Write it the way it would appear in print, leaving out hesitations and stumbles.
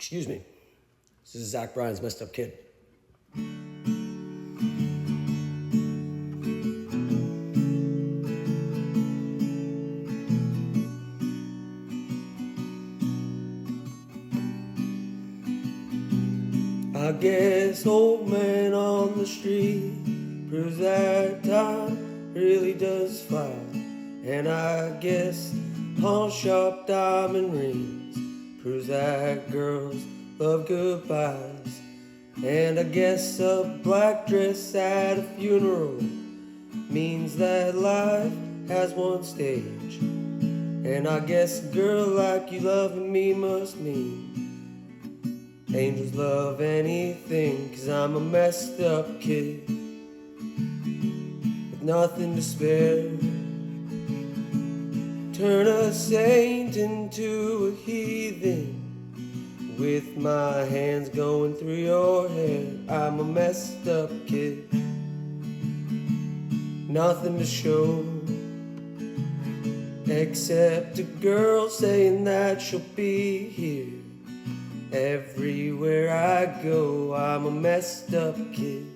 Excuse me. This is Zach Bryan's Messed Up Kid. I guess old man on the street proves that time really does fly. And I guess pawn shop diamond rings proves that girls love goodbyes. And I guess a black dress at a funeral means that life has one stage. And I guess a girl like you loving me must mean angels love anything, 'cause I'm a messed up kid with nothing to spare. Turn a saint into a heathen with my hands going through your hair. I'm a messed up kid, nothing to show except a girl saying that she'll be here everywhere I go. I'm a messed up kid.